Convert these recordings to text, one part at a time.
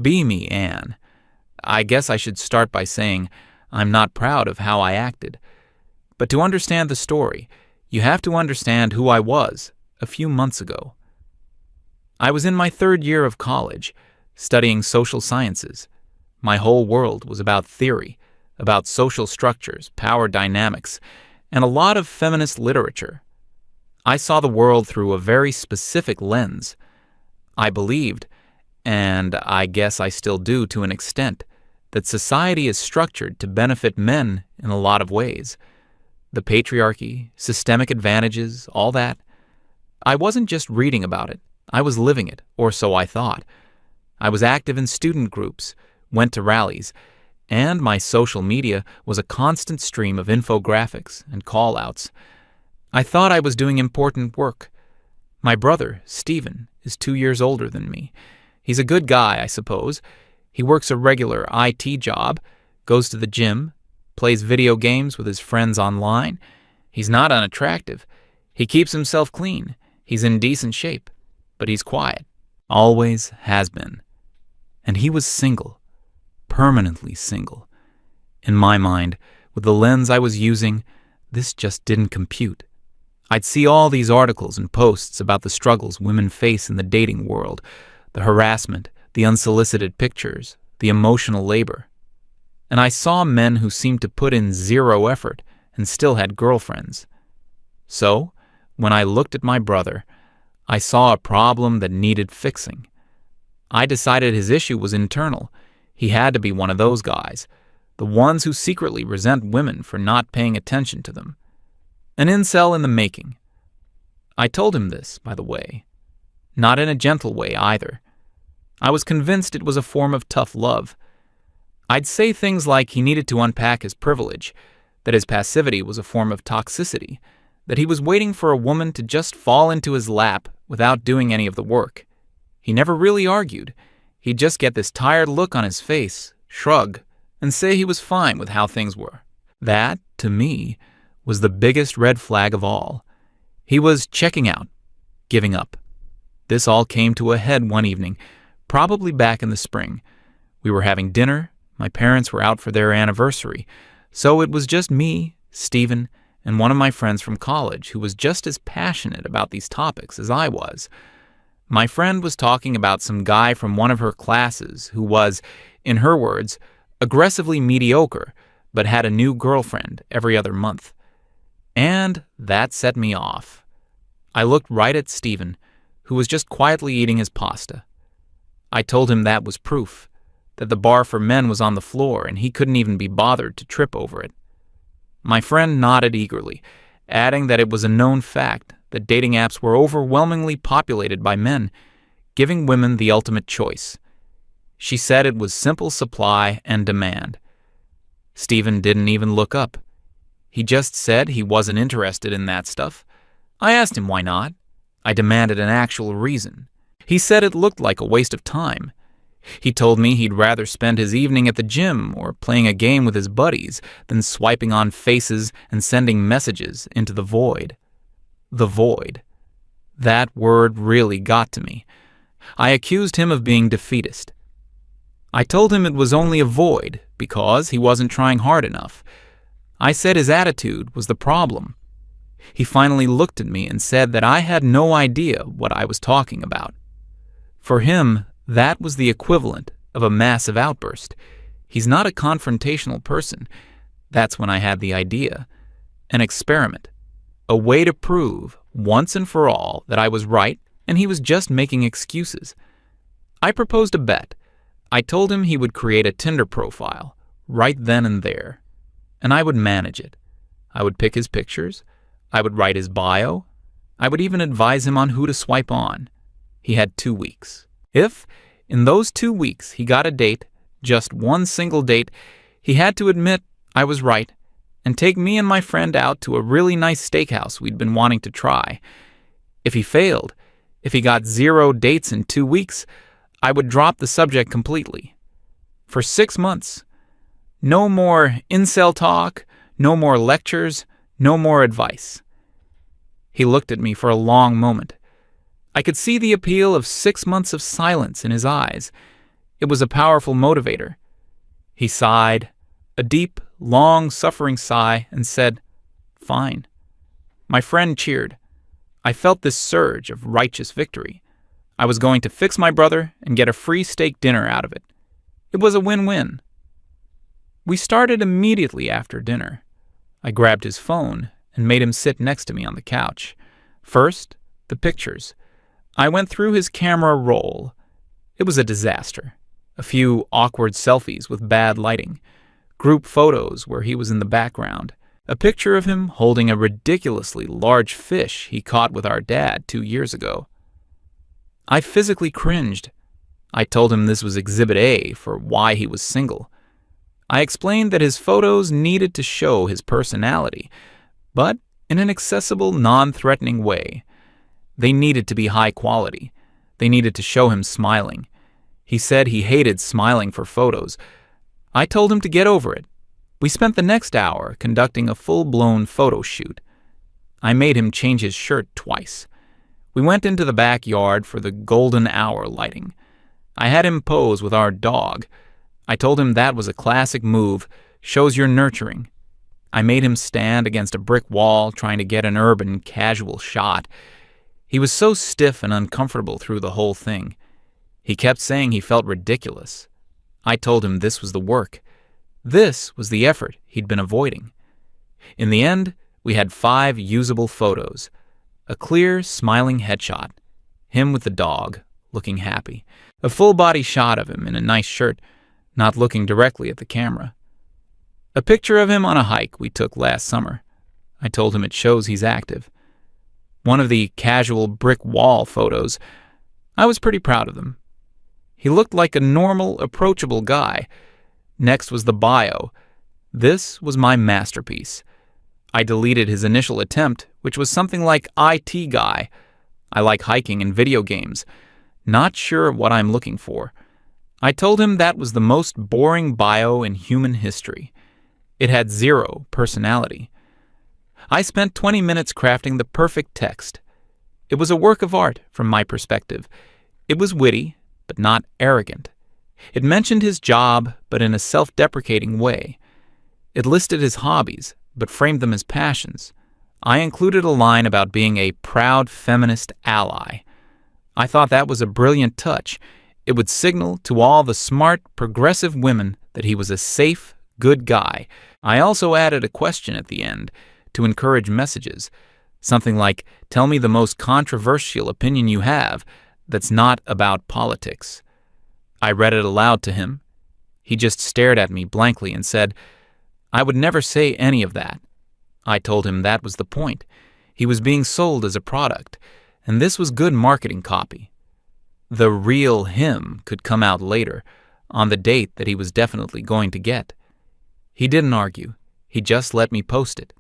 Be me, Anne. I guess I should start by saying I'm not proud of how I acted. But to understand the story, you have to understand who I was a few months ago. I was in my third year of college, studying social sciences. My whole world was about theory, about social structures, power dynamics, and a lot of feminist literature. I saw the world through a very specific lens. I believed, and I guess I still do to an extent, that society is structured to benefit men in a lot of ways. The patriarchy, systemic advantages, all that. I wasn't just reading about it. I was living it, or so I thought. I was active in student groups, went to rallies, and my social media was a constant stream of infographics and call-outs. I thought I was doing important work. My brother, Stephen, is 2 years older than me. He's a good guy, I suppose. He works a regular IT job, goes to the gym, plays video games with his friends online. He's not unattractive. He keeps himself clean. He's in decent shape, but he's quiet. Always has been. And he was single. Permanently single. In my mind, with the lens I was using, this just didn't compute. I'd see all these articles and posts about the struggles women face in the dating world, the harassment, the unsolicited pictures, the emotional labor. And I saw men who seemed to put in zero effort and still had girlfriends. So, when I looked at my brother, I saw a problem that needed fixing. I decided his issue was internal. He had to be one of those guys, the ones who secretly resent women for not paying attention to them. An incel in the making. I told him this, by the way. Not in a gentle way either. I was convinced it was a form of tough love. I'd say things like he needed to unpack his privilege, that his passivity was a form of toxicity, that he was waiting for a woman to just fall into his lap without doing any of the work. He never really argued. He'd just get this tired look on his face, shrug, and say he was fine with how things were. That, to me, was the biggest red flag of all. He was checking out, giving up. This all came to a head one evening, probably back in the spring. We were having dinner, my parents were out for their anniversary, so it was just me, Stephen, and one of my friends from college who was just as passionate about these topics as I was. My friend was talking about some guy from one of her classes who was, in her words, aggressively mediocre, but had a new girlfriend every other month. And that set me off. I looked right at Stephen, who was just quietly eating his pasta. I told him that was proof, that the bar for men was on the floor and he couldn't even be bothered to trip over it. My friend nodded eagerly, adding that it was a known fact that dating apps were overwhelmingly populated by men, giving women the ultimate choice. She said it was simple supply and demand. Stephen didn't even look up. He just said he wasn't interested in that stuff. I asked him why not. I demanded an actual reason. He said it looked like a waste of time. He told me he'd rather spend his evening at the gym or playing a game with his buddies than swiping on faces and sending messages into the void. The void. That word really got to me. I accused him of being defeatist. I told him it was only a void because he wasn't trying hard enough. I said his attitude was the problem. He finally looked at me and said that I had no idea what I was talking about. For him, that was the equivalent of a massive outburst. He's not a confrontational person. That's when I had the idea. An experiment. A way to prove, once and for all, that I was right and he was just making excuses. I proposed a bet. I told him he would create a Tinder profile, right then and there. And I would manage it. I would pick his pictures. I would write his bio. I would even advise him on who to swipe on. He had 2 weeks. If, in those 2 weeks, he got a date, just one single date, he had to admit I was right and take me and my friend out to a really nice steakhouse we'd been wanting to try. If he failed, if he got 0 dates in 2 weeks, I would drop the subject completely. For 6 months. No more incel talk, no more lectures, no more advice. He looked at me for a long moment. I could see the appeal of 6 months of silence in his eyes. It was a powerful motivator. He sighed, a deep, long-suffering sigh, and said, "Fine." My friend cheered. I felt this surge of righteous victory. I was going to fix my brother and get a free steak dinner out of it. It was a win-win. We started immediately after dinner. I grabbed his phone and made him sit next to me on the couch. First, the pictures. I went through his camera roll. It was a disaster. A few awkward selfies with bad lighting. Group photos where he was in the background. A picture of him holding a ridiculously large fish he caught with our dad 2 years ago. I physically cringed. I told him this was Exhibit A for why he was single. I explained that his photos needed to show his personality, but in an accessible, non-threatening way. They needed to be high quality. They needed to show him smiling. He said he hated smiling for photos. I told him to get over it. We spent the next hour conducting a full-blown photo shoot. I made him change his shirt twice. We went into the backyard for the golden hour lighting. I had him pose with our dog. I told him that was a classic move, shows you're nurturing. I made him stand against a brick wall trying to get an urban, casual shot. He was so stiff and uncomfortable through the whole thing. He kept saying he felt ridiculous. I told him this was the work. This was the effort he'd been avoiding. In the end, we had 5 usable photos. A clear, smiling headshot. Him with the dog, looking happy. A full-body shot of him in a nice shirt, not looking directly at the camera. A picture of him on a hike we took last summer. I told him it shows he's active. One of the casual brick wall photos. I was pretty proud of them. He looked like a normal, approachable guy. Next was the bio. This was my masterpiece. I deleted his initial attempt, which was something like IT guy. I like hiking and video games. Not sure what I'm looking for. I told him that was the most boring bio in human history. It had 0 personality. I spent 20 minutes crafting the perfect text. It was a work of art from my perspective. It was witty, but not arrogant. It mentioned his job, but in a self-deprecating way. It listed his hobbies, but framed them as passions. I included a line about being a proud feminist ally. I thought that was a brilliant touch. It would signal to all the smart, progressive women that he was a safe, good guy. I also added a question at the end to encourage messages. Something like, tell me the most controversial opinion you have that's not about politics. I read it aloud to him. He just stared at me blankly and said, I would never say any of that. I told him that was the point. He was being sold as a product, and this was good marketing copy. The real him could come out later, on the date that he was definitely going to get. He didn't argue. He just let me post it.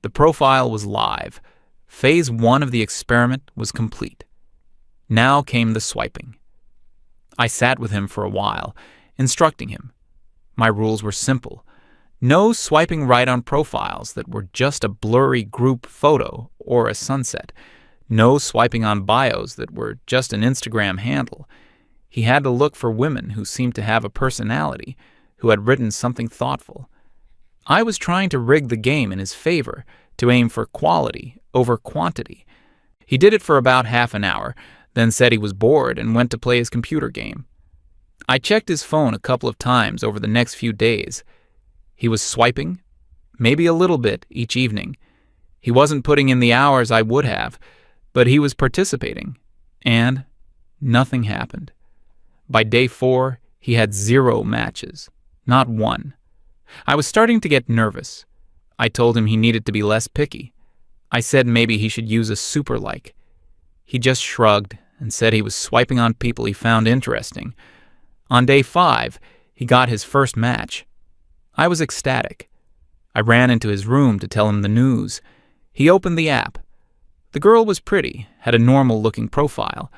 The profile was live. Phase 1 of the experiment was complete. Now came the swiping. I sat with him for a while, instructing him. My rules were simple. No swiping right on profiles that were just a blurry group photo or a sunset. No swiping on bios that were just an Instagram handle. He had to look for women who seemed to have a personality, who had written something thoughtful. I was trying to rig the game in his favor, to aim for quality over quantity. He did it for about half an hour, then said he was bored and went to play his computer game. I checked his phone a couple of times over the next few days. He was swiping, maybe a little bit each evening. He wasn't putting in the hours I would have, but he was participating, and nothing happened. By day 4, he had 0 matches, not 1. I was starting to get nervous. I told him he needed to be less picky. I said maybe he should use a super like. He just shrugged and said he was swiping on people he found interesting. On day 5, he got his first match. I was ecstatic. I ran into his room to tell him the news. He opened the app. The girl was pretty, had a normal-looking profile.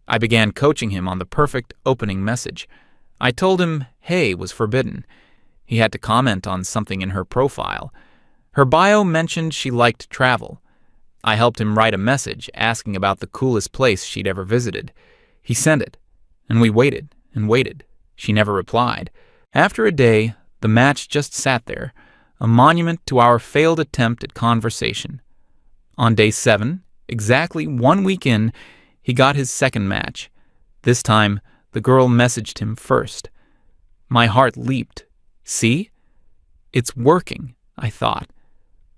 I began coaching him on the perfect opening message. I told him "hey" was forbidden. He had to comment on something in her profile. Her bio mentioned she liked travel. I helped him write a message asking about the coolest place she'd ever visited. He sent it, and we waited and waited. She never replied. After a day, the match just sat there, a monument to our failed attempt at conversation. On day 7, exactly 1 week in, he got his second match. This time, the girl messaged him first. My heart leaped. See? It's working, I thought.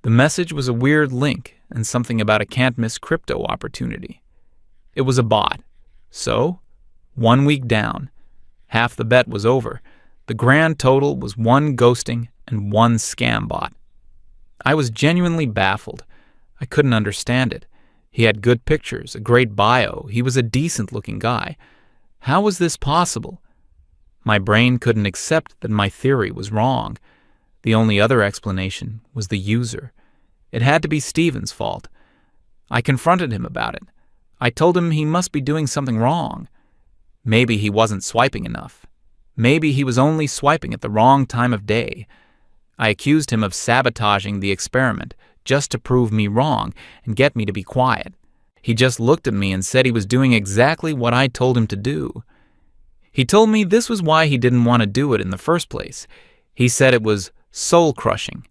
The message was a weird link and something about a can't-miss crypto opportunity. It was a bot. So, 1 week down. Half the bet was over. The grand total was 1 ghosting and 1 scam bot. I was genuinely baffled. I couldn't understand it. He had good pictures, a great bio. He was a decent-looking guy. How was this possible? My brain couldn't accept that my theory was wrong. The only other explanation was the user. It had to be Steven's fault. I confronted him about it. I told him he must be doing something wrong. Maybe he wasn't swiping enough. Maybe he was only swiping at the wrong time of day. I accused him of sabotaging the experiment just to prove me wrong and get me to be quiet. He just looked at me and said he was doing exactly what I told him to do. He told me this was why he didn't want to do it in the first place. He said it was soul-crushing.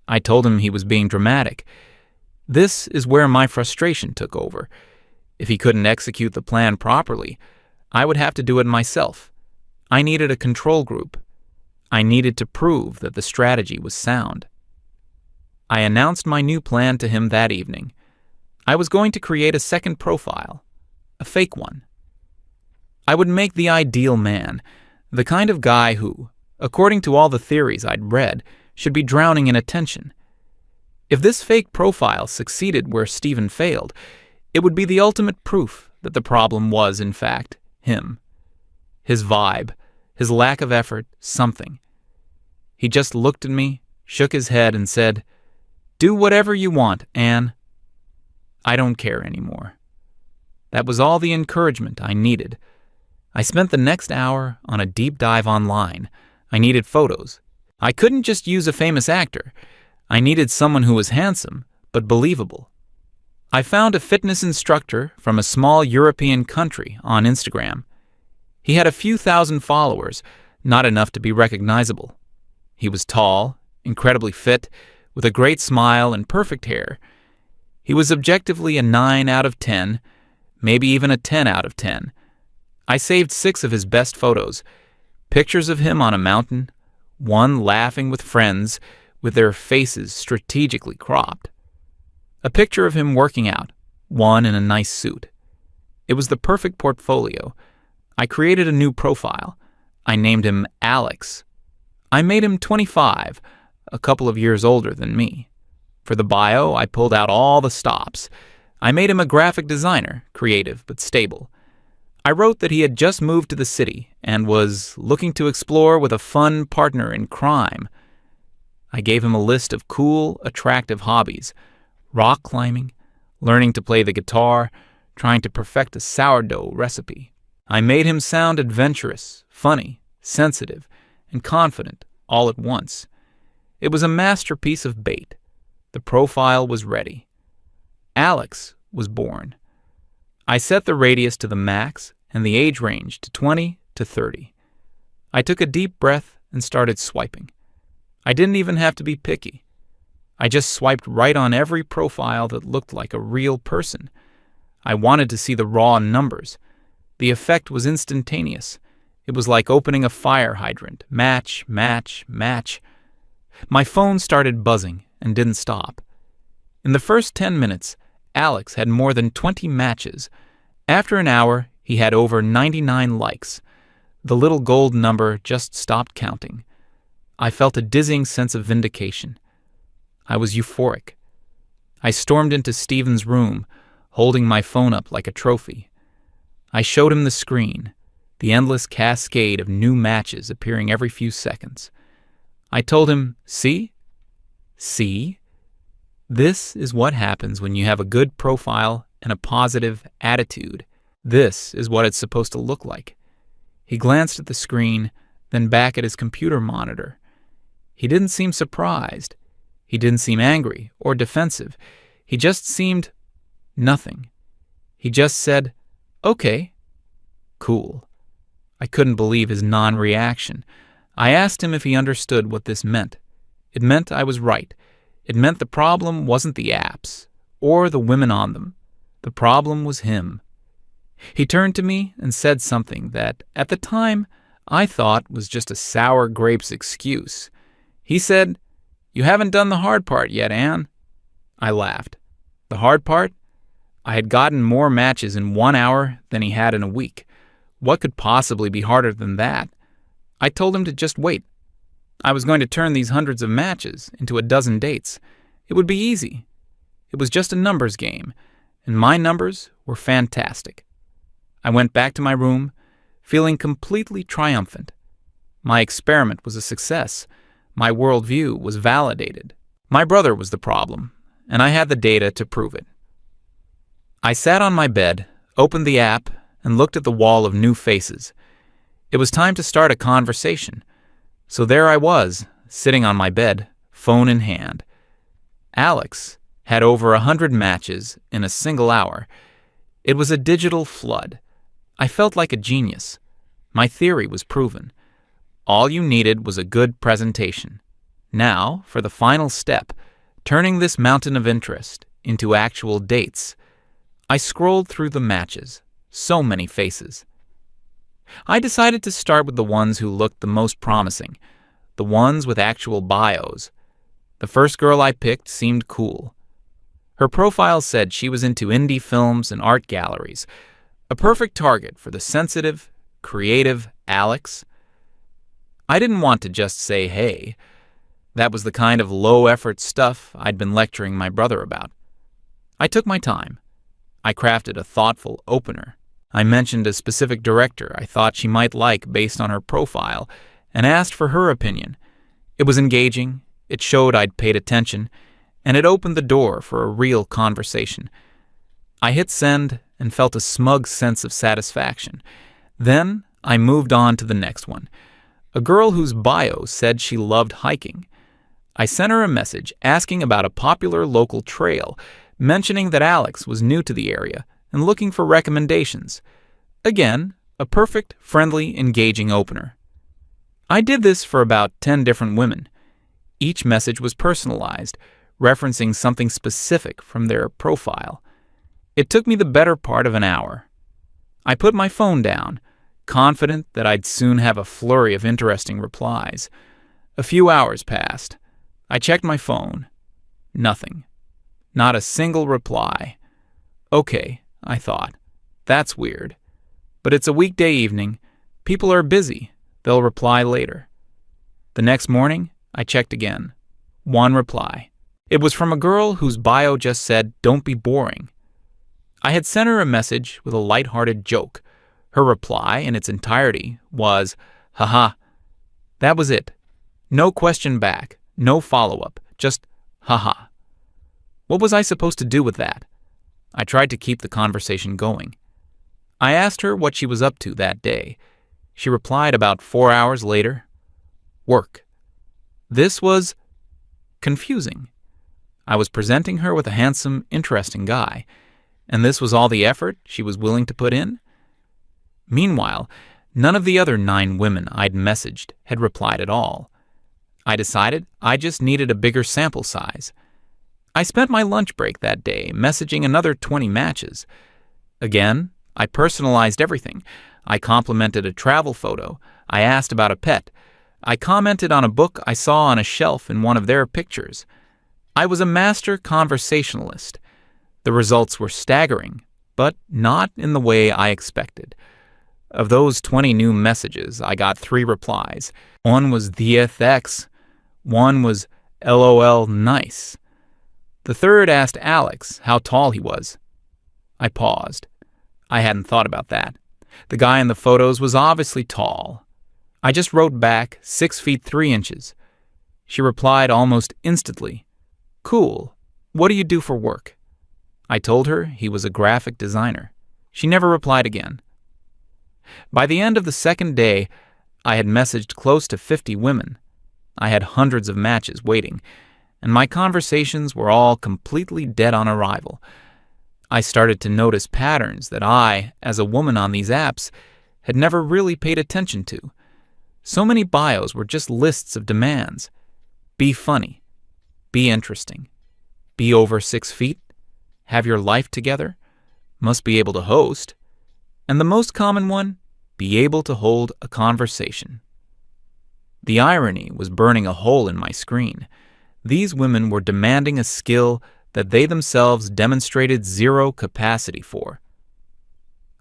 I told him he was being dramatic. This is where my frustration took over. If he couldn't execute the plan properly, I would have to do it myself. I needed a control group. I needed to prove that the strategy was sound. I announced my new plan to him that evening. I was going to create a second profile, a fake one. I would make the ideal man, the kind of guy who, according to all the theories I'd read, should be drowning in attention. If this fake profile succeeded where Steven failed, it would be the ultimate proof that the problem was, in fact, him. His vibe, his lack of effort, something. He just looked at me, shook his head, and said, "Do whatever you want, Anne. I don't care anymore." That was all the encouragement I needed. I spent the next hour on a deep dive online. I needed photos. I couldn't just use a famous actor. I needed someone who was handsome, but believable. I found a fitness instructor from a small European country on Instagram. He had a few thousand followers, not enough to be recognizable. He was tall, incredibly fit, with a great smile and perfect hair. He was objectively a 9 out of 10, maybe even a 10 out of 10. I saved 6 of his best photos, pictures of him on a mountain, one laughing with friends with their faces strategically cropped. A picture of him working out, one in a nice suit. It was the perfect portfolio. I created a new profile. I named him Alex. I made him 25, a couple of years older than me. For the bio, I pulled out all the stops. I made him a graphic designer, creative but stable. I wrote that he had just moved to the city and was looking to explore with a fun partner in crime. I gave him a list of cool, attractive hobbies: rock climbing, learning to play the guitar, trying to perfect a sourdough recipe. I made him sound adventurous, funny, sensitive, and confident all at once. It was a masterpiece of bait. The profile was ready. Alex was born. I set the radius to the max and the age range to 20 to 30. I took a deep breath and started swiping. I didn't even have to be picky. I just swiped right on every profile that looked like a real person. I wanted to see the raw numbers. The effect was instantaneous. It was like opening a fire hydrant. Match, match, match. My phone started buzzing and didn't stop. In the first 10 minutes, Alex had more than 20 matches. After an hour, he had over 99 likes. The little gold number just stopped counting. I felt a dizzying sense of vindication. I was euphoric. I stormed into Steven's room, holding my phone up like a trophy. I showed him the screen, the endless cascade of new matches appearing every few seconds. I told him, "See? See? This is what happens when you have a good profile and a positive attitude. This is what it's supposed to look like." He glanced at the screen, then back at his computer monitor. He didn't seem surprised. He didn't seem angry or defensive. He just seemed nothing. He just said, "Okay, cool." I couldn't believe his non-reaction. I asked him if he understood what this meant. It meant I was right. It meant the problem wasn't the apps or the women on them. The problem was him. He turned to me and said something that, at the time, I thought was just a sour grapes excuse. He said, "You haven't done the hard part yet, Anne." I laughed. The hard part? I had gotten more matches in 1 hour than he had in a week. What could possibly be harder than that? I told him to just wait. I was going to turn these hundreds of matches into a dozen dates. It would be easy. It was just a numbers game, and my numbers were fantastic. I went back to my room, feeling completely triumphant. My experiment was a success. My worldview was validated. My brother was the problem, and I had the data to prove it. I sat on my bed, opened the app, and looked at the wall of new faces. It was time to start a conversation. So there I was, sitting on my bed, phone in hand. Alex had over 100 matches in a single hour. It was a digital flood. I felt like a genius. My theory was proven. All you needed was a good presentation. Now, for the final step, turning this mountain of interest into actual dates. I scrolled through the matches. So many faces. I decided to start with the ones who looked the most promising, the ones with actual bios. The first girl I picked seemed cool. Her profile said she was into indie films and art galleries, a perfect target for the sensitive, creative Alex. I didn't want to just say hey. That was the kind of low-effort stuff I'd been lecturing my brother about. I took my time. I crafted a thoughtful opener. I mentioned a specific director I thought she might like based on her profile and asked for her opinion. It was engaging, it showed I'd paid attention, and it opened the door for a real conversation. I hit send and felt a smug sense of satisfaction. Then I moved on to the next one, a girl whose bio said she loved hiking. I sent her a message asking about a popular local trail, mentioning that Alex was new to the area and looking for recommendations. Again, a perfect, friendly, engaging opener. I did this for about 10 different women. Each message was personalized, referencing something specific from their profile. It took me the better part of an hour. I put my phone down, confident that I'd soon have a flurry of interesting replies. A few hours passed. I checked my phone. Nothing. Not a single reply. Okay, I thought. That's weird. But it's a weekday evening. People are busy. They'll reply later. The next morning, I checked again. One reply. It was from a girl whose bio just said, "Don't be boring." I had sent her a message with a lighthearted joke. Her reply, in its entirety, was, "Haha." That was it. No question back. No follow-up. Just, haha. What was I supposed to do with that? I tried to keep the conversation going. I asked her what she was up to that day. She replied about 4 hours later, "Work." This was confusing. I was presenting her with a handsome, interesting guy, and this was all the effort she was willing to put in? Meanwhile, none of the other 9 women I'd messaged had replied at all. I decided I just needed a bigger sample size. I spent my lunch break that day messaging another 20 matches. Again, I personalized everything. I complimented a travel photo. I asked about a pet. I commented on a book I saw on a shelf in one of their pictures. I was a master conversationalist. The results were staggering, but not in the way I expected. Of those 20 new messages, I got 3 replies. One was "TheFX." One was "LOL nice." The third asked Alex how tall he was. I paused. I hadn't thought about that. The guy in the photos was obviously tall. I just wrote back 6 feet 3 inches. She replied almost instantly, "Cool. What do you do for work?" I told her he was a graphic designer. She never replied again. By the end of the second day, I had messaged close to 50 women. I had hundreds of matches waiting, and my conversations were all completely dead on arrival. I started to notice patterns that I, as a woman on these apps, had never really paid attention to. So many bios were just lists of demands. Be funny. Be interesting. Be over 6 feet. Have your life together. Must be able to host. And the most common one, be able to hold a conversation. The irony was burning a hole in my screen. These women were demanding a skill that they themselves demonstrated zero capacity for.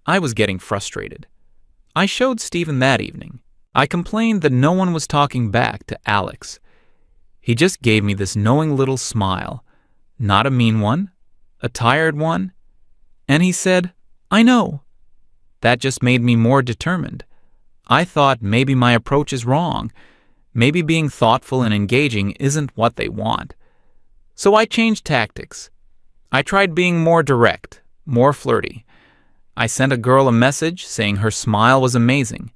I was getting frustrated. I showed Stephen that evening. I complained that no one was talking back to Alex. He just gave me this knowing little smile, not a mean one, a tired one, and he said, "I know." That just made me more determined. I thought maybe my approach is wrong. Maybe being thoughtful and engaging isn't what they want. So I changed tactics. I tried being more direct, more flirty. I sent a girl a message saying her smile was amazing.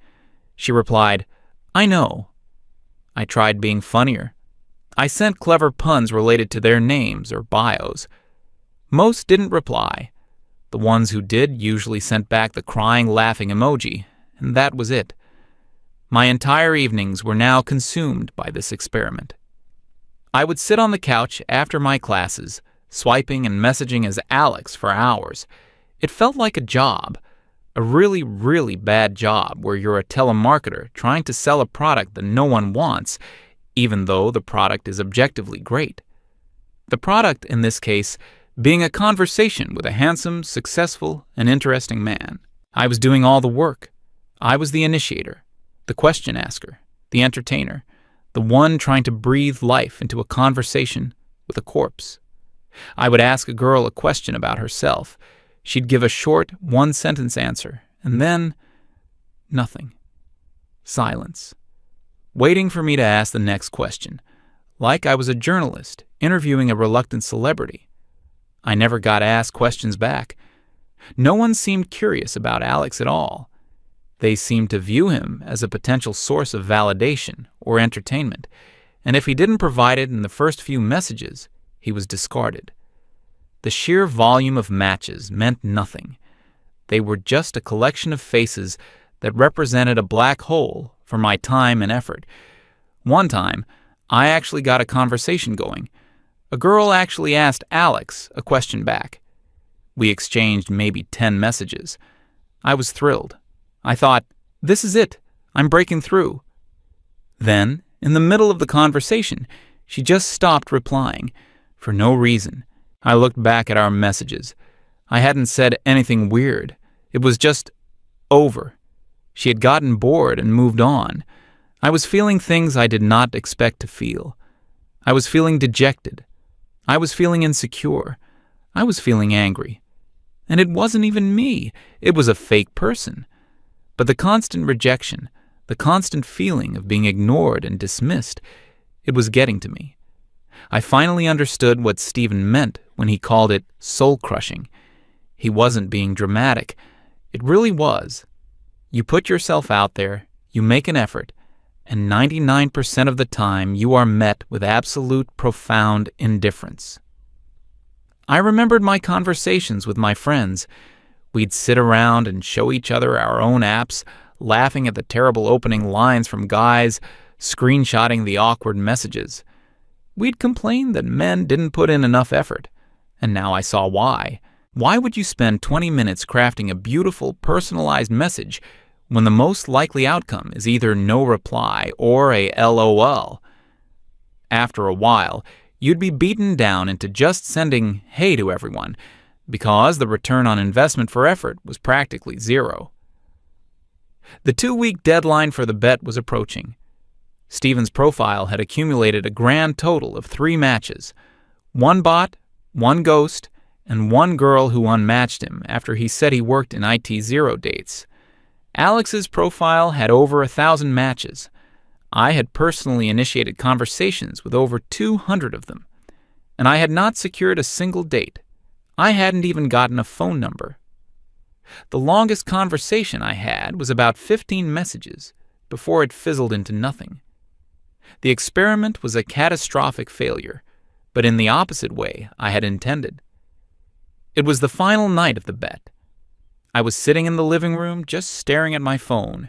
She replied, "I know." I tried being funnier. I sent clever puns related to their names or bios. Most didn't reply. The ones who did usually sent back the crying, laughing emoji, and that was it. My entire evenings were now consumed by this experiment. I would sit on the couch after my classes, swiping and messaging as Alex for hours. It felt like a job, a really, really bad job where you're a telemarketer trying to sell a product that no one wants, even though the product is objectively great. The product, in this case, being a conversation with a handsome, successful, and interesting man. I was doing all the work. I was the initiator, the question asker, the entertainer, the one trying to breathe life into a conversation with a corpse. I would ask a girl a question about herself. She'd give a short, one-sentence answer, and then nothing. Silence. Waiting for me to ask the next question, like I was a journalist interviewing a reluctant celebrity. I never got asked questions back. No one seemed curious about Alex at all. They seemed to view him as a potential source of validation or entertainment, and if he didn't provide it in the first few messages, he was discarded. The sheer volume of matches meant nothing. They were just a collection of faces that represented a black hole for my time and effort. One time, I actually got a conversation going. A girl actually asked Alex a question back. We exchanged maybe 10 messages. I was thrilled. I thought, this is it. I'm breaking through. Then, in the middle of the conversation, she just stopped replying, for no reason. I looked back at our messages. I hadn't said anything weird. It was just over. She had gotten bored and moved on. I was feeling things I did not expect to feel. I was feeling dejected. I was feeling insecure. I was feeling angry. And it wasn't even me. It was a fake person. But the constant rejection, the constant feeling of being ignored and dismissed, it was getting to me. I finally understood what Stephen meant when he called it soul-crushing. He wasn't being dramatic. It really was. You put yourself out there, you make an effort, and 99% of the time you are met with absolute, profound indifference. I remembered my conversations with my friends. We'd sit around and show each other our own apps, laughing at the terrible opening lines from guys, screenshotting the awkward messages. We'd complain that men didn't put in enough effort, and now I saw why. Why would you spend 20 minutes crafting a beautiful, personalized message when the most likely outcome is either no reply or a LOL? After a while, you'd be beaten down into just sending hey to everyone, because the return on investment for effort was practically zero. The 2-week deadline for the bet was approaching. Stephen's profile had accumulated a grand total of 3 matches: 1 bot, 1 ghost, and 1 girl who unmatched him after he said he worked in IT Zero dates. Alex's profile had over 1,000 matches. I had personally initiated conversations with over 200 of them, and I had not secured a single date. I hadn't even gotten a phone number. The longest conversation I had was about 15 messages before it fizzled into nothing. The experiment was a catastrophic failure, but in the opposite way I had intended. It was the final night of the bet. I was sitting in the living room just staring at my phone.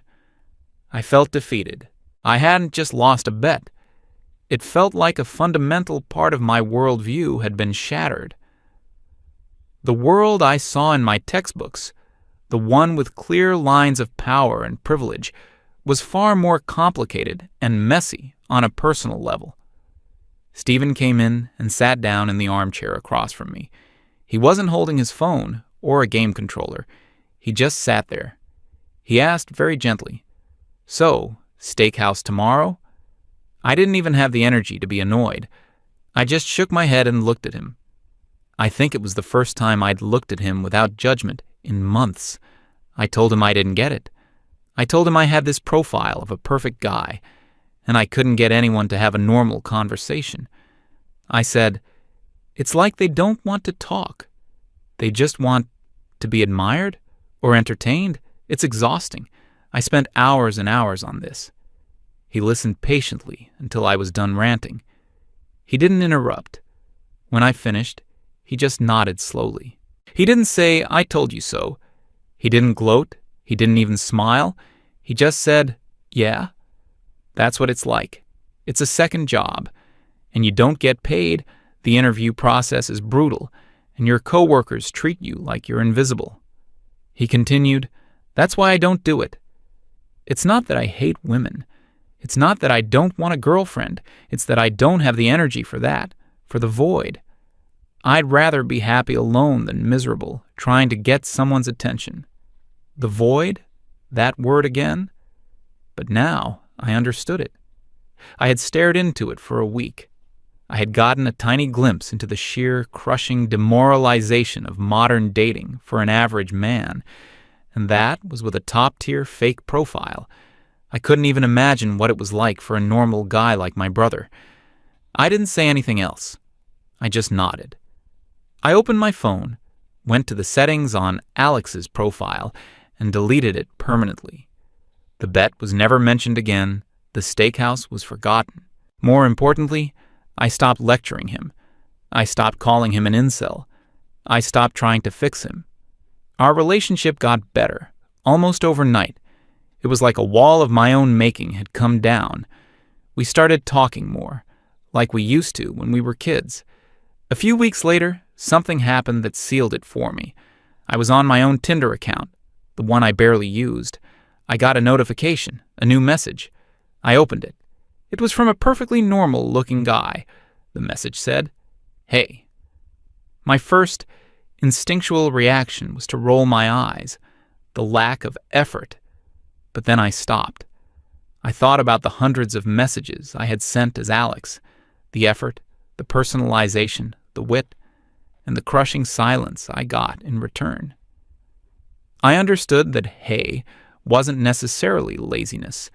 I felt defeated. I hadn't just lost a bet. It felt like a fundamental part of my worldview had been shattered. The world I saw in my textbooks, the one with clear lines of power and privilege, was far more complicated and messy on a personal level. Stephen came in and sat down in the armchair across from me. He wasn't holding his phone or a game controller. He just sat there. He asked very gently, "So, steakhouse tomorrow?" I didn't even have the energy to be annoyed. I just shook my head and looked at him. I think it was the first time I'd looked at him without judgment in months. I told him I didn't get it. I told him I had this profile of a perfect guy, and I couldn't get anyone to have a normal conversation. I said, "It's like they don't want to talk. They just want to be admired or entertained. It's exhausting. I spent hours and hours on this." He listened patiently until I was done ranting. He didn't interrupt. When I finished, he just nodded slowly. He didn't say, "I told you so." He didn't gloat. He didn't even smile. He just said, "Yeah, that's what it's like. It's a second job, and you don't get paid. The interview process is brutal, and your coworkers treat you like you're invisible." He continued, "That's why I don't do it. It's not that I hate women. It's not that I don't want a girlfriend. It's that I don't have the energy for that, for the void. I'd rather be happy alone than miserable, trying to get someone's attention." The void? That word again? But now I understood it. I had stared into it for a week. I had gotten a tiny glimpse into the sheer, crushing demoralization of modern dating for an average man, and that was with a top-tier fake profile. I couldn't even imagine what it was like for a normal guy like my brother. I didn't say anything else. I just nodded. I opened my phone, went to the settings on Alex's profile, and deleted it permanently. The bet was never mentioned again. The steakhouse was forgotten. More importantly, I stopped lecturing him. I stopped calling him an incel. I stopped trying to fix him. Our relationship got better, almost overnight. It was like a wall of my own making had come down. We started talking more, like we used to when we were kids. A few weeks later, something happened that sealed it for me. I was on my own Tinder account, the one I barely used. I got a notification, a new message. I opened it. It was from a perfectly normal-looking guy. The message said, "Hey." My first instinctual reaction was to roll my eyes, the lack of effort. But then I stopped. I thought about the hundreds of messages I had sent as Alex, the effort, the personalization, the wit, and the crushing silence I got in return. I understood that "hey" wasn't necessarily laziness.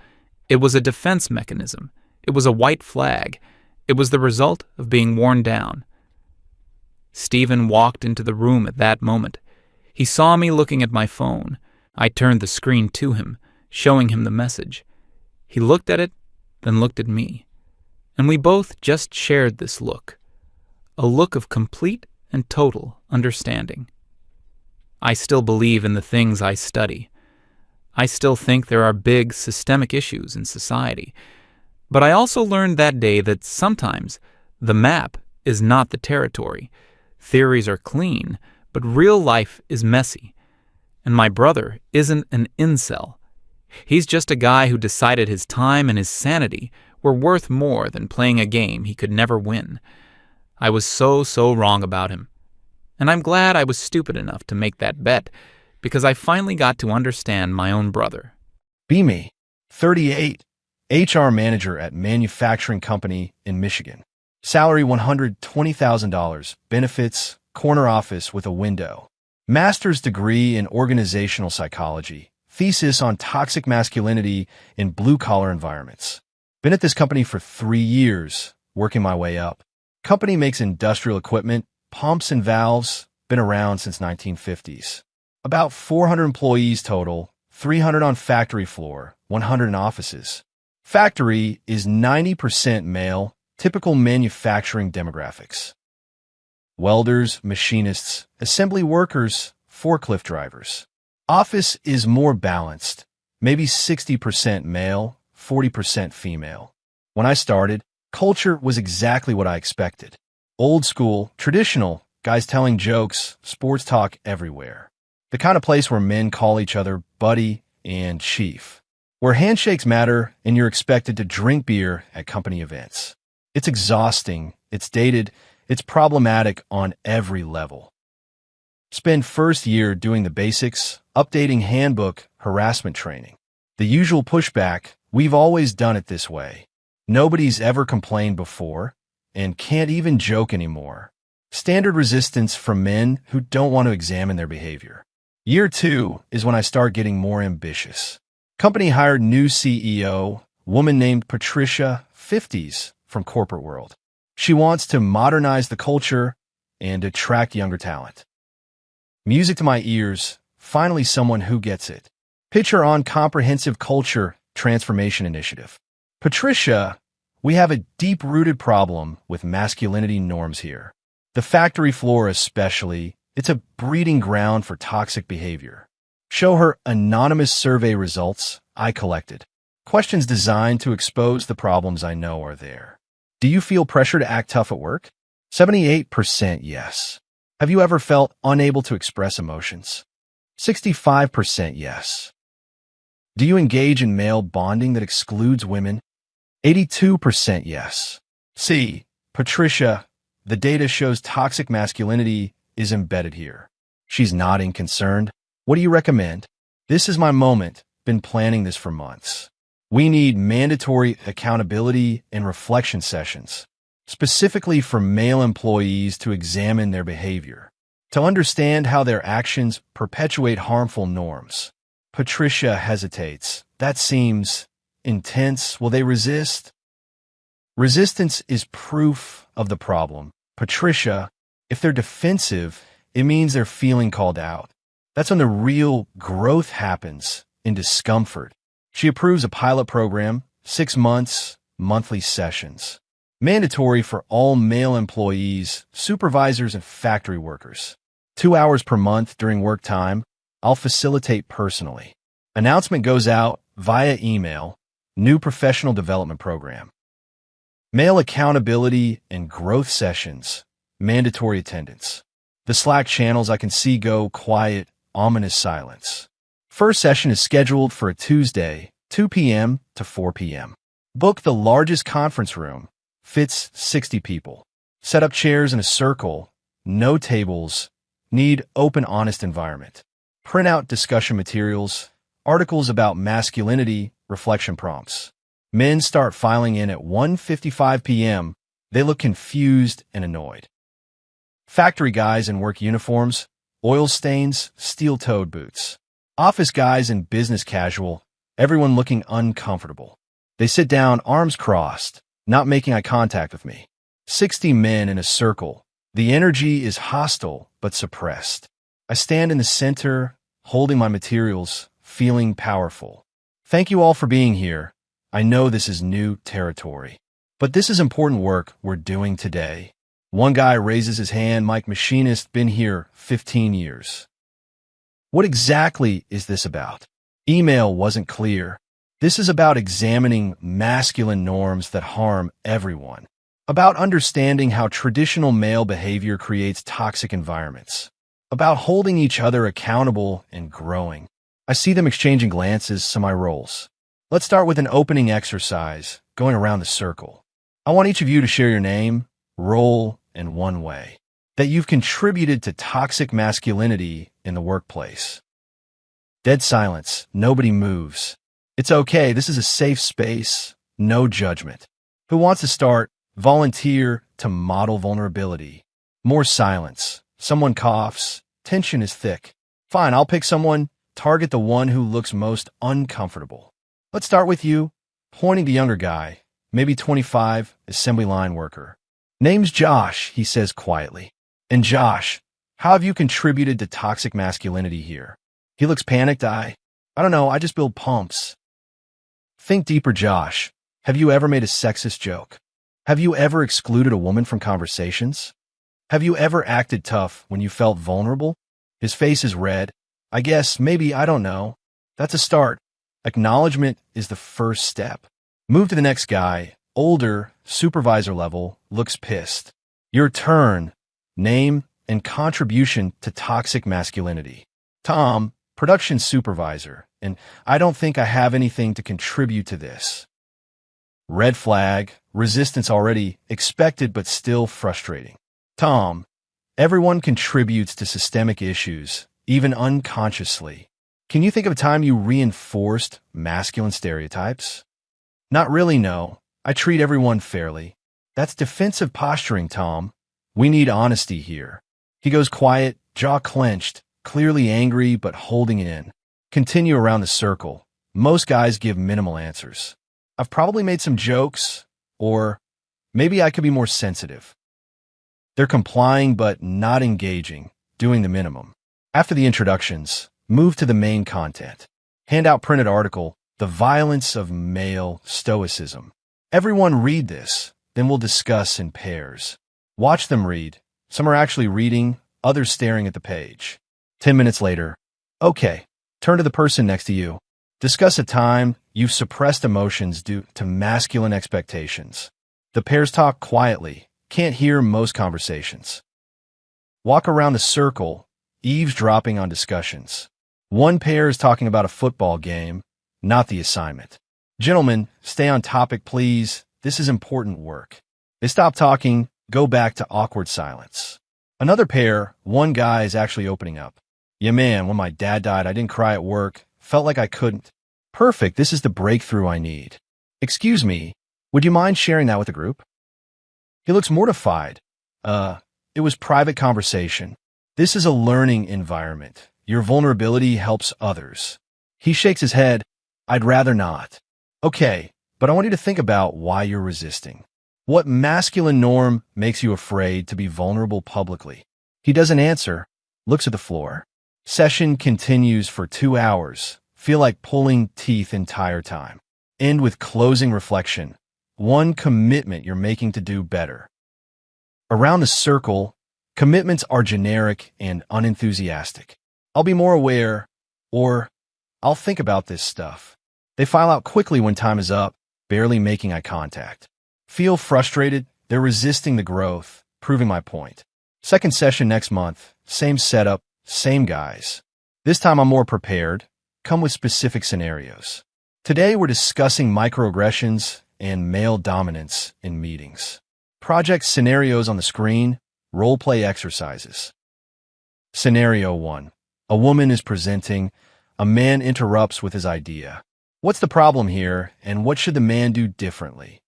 It was a defense mechanism. It was a white flag. It was the result of being worn down. Stephen walked into the room at that moment. He saw me looking at my phone. I turned the screen to him, showing him the message. He looked at it, then looked at me. And we both just shared this look, a look of complete and total understanding. I still believe in the things I study. I still think there are big systemic issues in society. But I also learned that day that sometimes the map is not the territory. Theories are clean, but real life is messy. And my brother isn't an incel. He's just a guy who decided his time and his sanity were worth more than playing a game he could never win. I was so wrong about him. And I'm glad I was stupid enough to make that bet, because I finally got to understand my own brother. Me, 38, HR manager at manufacturing company in Michigan. Salary $120,000, benefits, corner office with a window. Master's degree in organizational psychology, thesis on toxic masculinity in blue-collar environments. Been at this company for 3 years, working my way up. Company makes industrial equipment, pumps and valves, been around since 1950s. About 400 employees total, 300 on factory floor, 100 in offices. Factory is 90% male, typical manufacturing demographics. Welders, machinists, assembly workers, forklift drivers. Office is more balanced, maybe 60% male, 40% female. When I started, culture was exactly what I expected. Old school, traditional, guys telling jokes, sports talk everywhere. The kind of place where men call each other buddy and chief. Where handshakes matter and you're expected to drink beer at company events. It's exhausting, it's dated, it's problematic on every level. Spend first year doing the basics, updating handbook, harassment training. The usual pushback, we've always done it this way. Nobody's ever complained before, and can't even joke anymore. Standard resistance from men who don't want to examine their behavior. Year 2 is when I start getting more ambitious. Company hired new CEO, woman named Patricia, 50s, from corporate world. She wants to modernize the culture and attract younger talent. Music to my ears, finally someone who gets it. Pitch her on comprehensive culture transformation initiative. Patricia, we have a deep-rooted problem with masculinity norms here. The factory floor especially, it's a breeding ground for toxic behavior. Show her anonymous survey results I collected. Questions designed to expose the problems I know are there. Do you feel pressure to act tough at work? 78% yes. Have you ever felt unable to express emotions? 65% yes. Do you engage in male bonding that excludes women? 82% yes. C. Patricia, the data shows toxic masculinity is embedded here. She's nodding, concerned. What do you recommend? This is my moment. Been planning this for months. We need mandatory accountability and reflection sessions, specifically for male employees to examine their behavior, to understand how their actions perpetuate harmful norms. Patricia hesitates. That seems intense. Will they resist? Resistance is proof of the problem. Patricia, if they're defensive, it means they're feeling called out. That's when the real growth happens, in discomfort. She approves a pilot program, 6 months, monthly sessions. Mandatory for all male employees, supervisors, and factory workers. 2 hours per month during work time. I'll facilitate personally. Announcement goes out via email. New professional development program. Male accountability and growth sessions. Mandatory attendance. The Slack channels I can see go quiet, ominous silence. First session is scheduled for a Tuesday, 2 p.m. to 4 p.m. Book the largest conference room. Fits 60 people. Set up chairs in a circle. No tables. Need open, honest environment. Print out discussion materials. Articles about masculinity. Reflection prompts. Men start filing in at 1:55 p.m. They look confused and annoyed. Factory guys in work uniforms. Oil stains. Steel-toed boots. Office guys in business casual, everyone looking uncomfortable. They sit down, arms crossed, not making eye contact with me. 60 men in a circle. The energy is hostile but suppressed. I stand in the center, holding my materials, feeling powerful. Thank you all for being here. I know this is new territory, but this is important work we're doing today. One guy raises his hand. Mike Machinist, been here 15 years. What exactly is this about? Email wasn't clear. This is about examining masculine norms that harm everyone. About understanding how traditional male behavior creates toxic environments. About holding each other accountable and growing. I see them exchanging glances, so my roles. Let's start with an opening exercise, going around the circle. I want each of you to share your name, role, and one way that you've contributed to toxic masculinity in the workplace. Dead silence. Nobody moves. It's okay. This is a safe space. No judgment. Who wants to start? Volunteer to model vulnerability. More silence. Someone coughs. Tension is thick. Fine, I'll pick someone. Target the one who looks most uncomfortable. Let's start with you. Pointing to younger guy, maybe 25, assembly line worker. Name's Josh, he says quietly. And Josh, how have you contributed to toxic masculinity here? He looks panicked. I don't know, I just build pumps. Think deeper, Josh. Have you ever made a sexist joke? Have you ever excluded a woman from conversations? Have you ever acted tough when you felt vulnerable? His face is red. I guess, maybe, I don't know. That's a start. Acknowledgement is the first step. Move to the next guy, older, supervisor level, looks pissed. Your turn. Name and contribution to toxic masculinity. Tom, production supervisor, and I don't think I have anything to contribute to this. Red flag, resistance already, expected but still frustrating. Tom, everyone contributes to systemic issues, even unconsciously. Can you think of a time you reinforced masculine stereotypes? Not really, no. I treat everyone fairly. That's defensive posturing, Tom. We need honesty here. He goes quiet, jaw clenched, clearly angry but holding it in. Continue around the circle. Most guys give minimal answers. I've probably made some jokes, or maybe I could be more sensitive. They're complying but not engaging, doing the minimum. After the introductions, move to the main content. Hand out printed article, The Violence of Male Stoicism. Everyone read this, then we'll discuss in pairs. Watch them read. Some are actually reading, others staring at the page. 10 minutes later, okay, turn to the person next to you. Discuss a time you've suppressed emotions due to masculine expectations. The pairs talk quietly, can't hear most conversations. Walk around the circle, eavesdropping on discussions. One pair is talking about a football game, not the assignment. Gentlemen, stay on topic, please. This is important work. They stop talking, go back to awkward silence. Another pair, one guy is actually opening up. Yeah, man, when my dad died, I didn't cry at work. Felt like I couldn't. Perfect, this is the breakthrough I need. Excuse me, would you mind sharing that with the group? He looks mortified. It was private conversation. This is a learning environment. Your vulnerability helps others. He shakes his head. I'd rather not. Okay, but I want you to think about why you're resisting. What masculine norm makes you afraid to be vulnerable publicly? He doesn't answer, looks at the floor. Session continues for 2 hours. Feel like pulling teeth entire time. End with closing reflection. One commitment you're making to do better. Around the circle, commitments are generic and unenthusiastic. I'll be more aware, or I'll think about this stuff. They file out quickly when time is up, barely making eye contact. Feel frustrated, they're resisting the growth, proving my point. Second session next month, same setup, same guys. This time I'm more prepared, come with specific scenarios. Today we're discussing microaggressions and male dominance in meetings. Project scenarios on the screen, role-play exercises. Scenario 1. A woman is presenting, a man interrupts with his idea. What's the problem here, and what should the man do differently?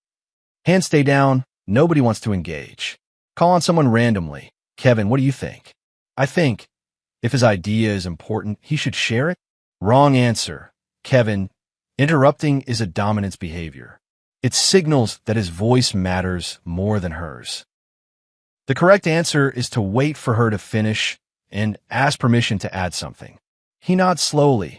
Hands stay down, nobody wants to engage. Call on someone randomly. Kevin, what do you think? I think, if his idea is important, he should share it. Wrong answer. Kevin, interrupting is a dominance behavior. It signals that his voice matters more than hers. The correct answer is to wait for her to finish and ask permission to add something. He nods slowly.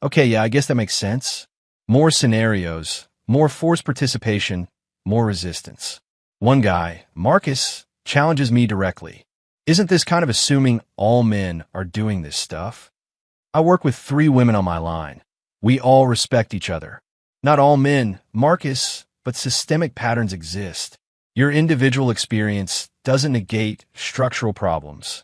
Okay, yeah, I guess that makes sense. More scenarios, more forced participation, more resistance. One guy, Marcus, challenges me directly. Isn't this kind of assuming all men are doing this stuff? I work with 3 women on my line. We all respect each other. Not all men, Marcus, but systemic patterns exist. Your individual experience doesn't negate structural problems.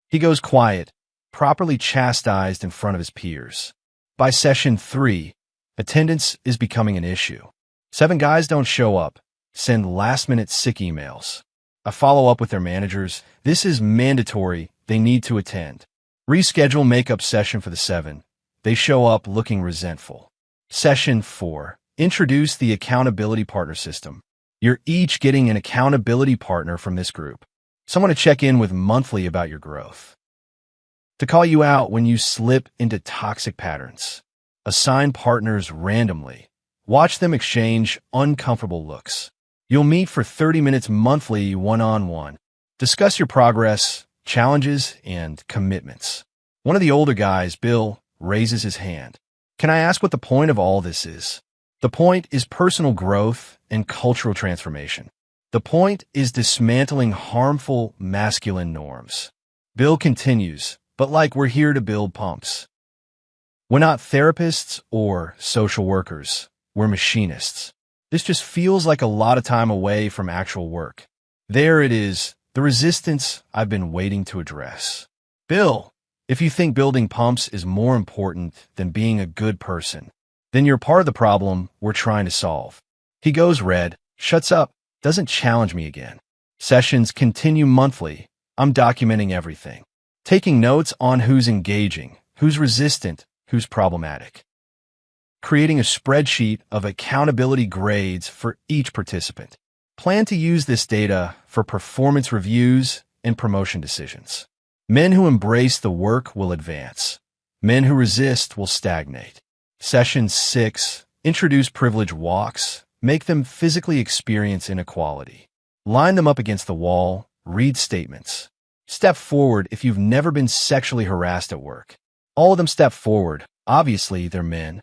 He goes quiet, properly chastised in front of his peers. By session 3, attendance is becoming an issue. 7 guys don't show up, send last-minute sick emails. I follow up with their managers. This is mandatory. They need to attend. Reschedule makeup session for the 7. They show up looking resentful. Session 4. Introduce the accountability partner system. You're each getting an accountability partner from this group. Someone to check in with monthly about your growth. To call you out when you slip into toxic patterns. Assign partners randomly. Watch them exchange uncomfortable looks. You'll meet for 30 minutes monthly one-on-one. Discuss your progress, challenges, and commitments. One of the older guys, Bill, raises his hand. Can I ask what the point of all this is? The point is personal growth and cultural transformation. The point is dismantling harmful masculine norms. Bill continues, but like we're here to build pumps. We're not therapists or social workers. We're machinists. This just feels like a lot of time away from actual work. There it is, the resistance I've been waiting to address. Bill, if you think building pumps is more important than being a good person, then you're part of the problem we're trying to solve. He goes red, shuts up, doesn't challenge me again. Sessions continue monthly. I'm documenting everything. Taking notes on who's engaging, who's resistant, who's problematic. Creating a spreadsheet of accountability grades for each participant. Plan to use this data for performance reviews and promotion decisions. Men who embrace the work will advance. Men who resist will stagnate. Session 6. Introduce privilege walks. Make them physically experience inequality. Line them up against the wall. Read statements. Step forward if you've never been sexually harassed at work. All of them step forward. Obviously, they're men.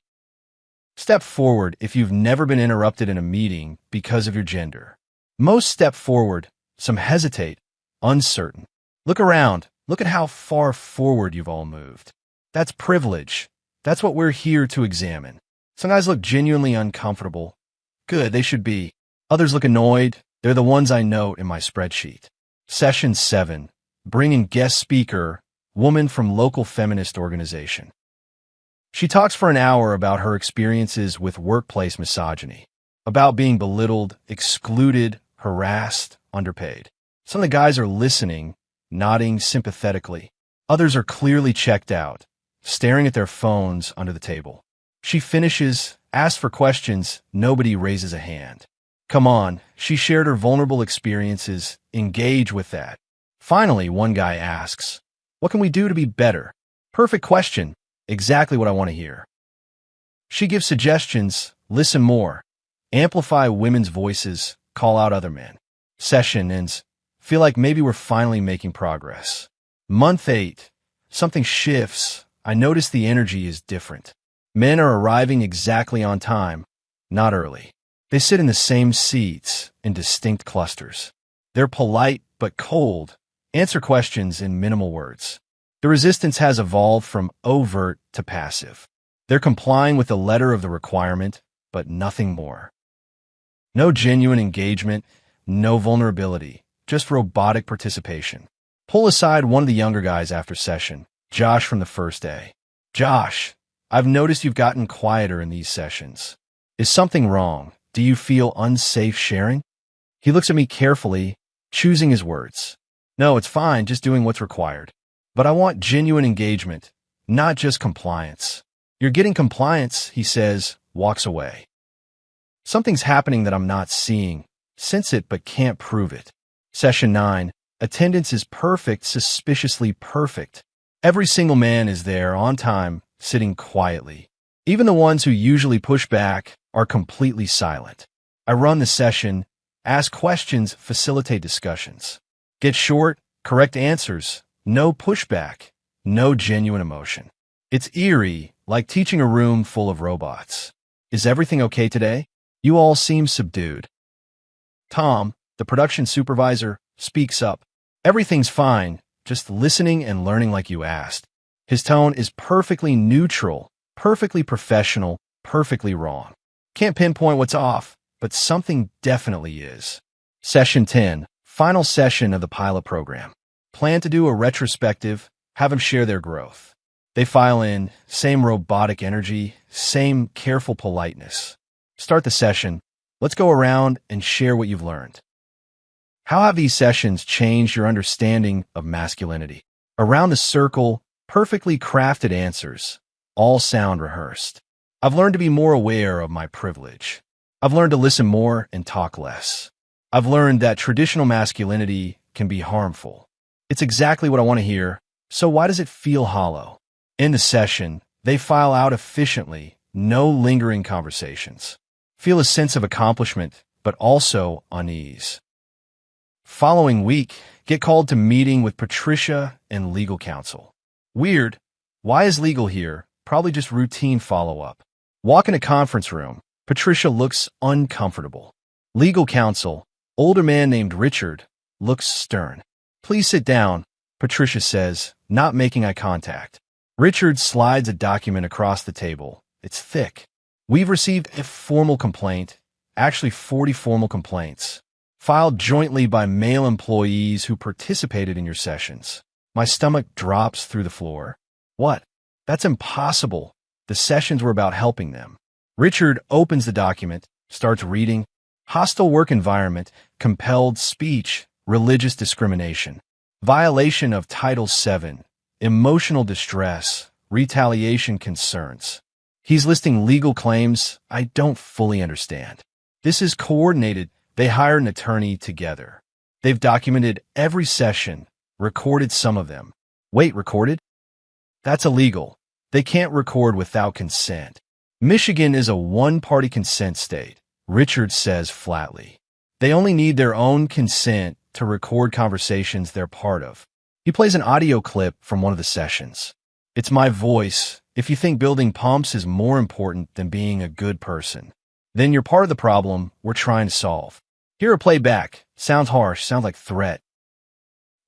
Step forward if you've never been interrupted in a meeting because of your gender. Most step forward. Some hesitate, uncertain. Look around. Look at how far forward you've all moved. That's privilege. That's what we're here to examine. Some guys look genuinely uncomfortable. Good, they should be. Others look annoyed. They're the ones I note in my spreadsheet. Session 7. Bring in guest speaker, woman from local feminist organization. She talks for an hour about her experiences with workplace misogyny, about being belittled, excluded, harassed, underpaid. Some of the guys are listening, nodding sympathetically. Others are clearly checked out, staring at their phones under the table. She finishes, asks for questions, nobody raises a hand. Come on, she shared her vulnerable experiences, engage with that. Finally, one guy asks, what can we do to be better? Perfect question, exactly what I want to hear. She gives suggestions, listen more, amplify women's voices, call out other men. Session ends. Feel like maybe we're finally making progress. Month 8. Something shifts. I notice the energy is different. Men are arriving exactly on time, not early. They sit in the same seats in distinct clusters. They're polite but cold, answer questions in minimal words. The resistance has evolved from overt to passive. They're complying with the letter of the requirement, but nothing more. No genuine engagement, no vulnerability. Just robotic participation. Pull aside one of the younger guys after session, Josh from the first day. Josh, I've noticed you've gotten quieter in these sessions. Is something wrong? Do you feel unsafe sharing? He looks at me carefully, choosing his words. No, it's fine, just doing what's required. But I want genuine engagement, not just compliance. You're getting compliance, he says, walks away. Something's happening that I'm not seeing. Sense it but can't prove it. Session 9. Attendance is perfect, suspiciously perfect. Every single man is there, on time, sitting quietly. Even the ones who usually push back are completely silent. I run the session, ask questions, facilitate discussions. Get short, correct answers, no pushback, no genuine emotion. It's eerie, like teaching a room full of robots. Is everything okay today? You all seem subdued. Tom, the production supervisor, speaks up. Everything's fine, just listening and learning like you asked. His tone is perfectly neutral, perfectly professional, perfectly wrong. Can't pinpoint what's off, but something definitely is. Session 10, final session of the pilot program. Plan to do a retrospective, have them share their growth. They file in, same robotic energy, same careful politeness. Start the session. Let's go around and share what you've learned. How have these sessions changed your understanding of masculinity? Around the circle, perfectly crafted answers, all sound rehearsed. I've learned to be more aware of my privilege. I've learned to listen more and talk less. I've learned that traditional masculinity can be harmful. It's exactly what I want to hear, so why does it feel hollow? In the session, they file out efficiently, no lingering conversations. Feel a sense of accomplishment, but also unease. Following week, get called to meeting with Patricia and legal counsel. Weird. Why is legal here? Probably just routine follow-up. Walk in a conference room. Patricia looks uncomfortable. Legal counsel, older man named Richard, looks stern. Please sit down, Patricia says, not making eye contact. Richard slides a document across the table. It's thick. We've received a formal complaint, actually 40 formal complaints, filed jointly by male employees who participated in your sessions. My stomach drops through the floor. What? That's impossible. The sessions were about helping them. Richard opens the document, starts reading. Hostile work environment, compelled speech, religious discrimination, violation of Title VII, emotional distress, retaliation concerns. He's listing legal claims I don't fully understand. This is coordinated. They hired an attorney together. They've documented every session, recorded some of them. Wait, recorded? That's illegal. They can't record without consent. Michigan is a one-party consent state, Richard says flatly. They only need their own consent to record conversations they're part of. He plays an audio clip from one of the sessions. It's my voice. If you think building pumps is more important than being a good person, then you're part of the problem we're trying to solve. Hear a playback. Sounds harsh, sounds like threat.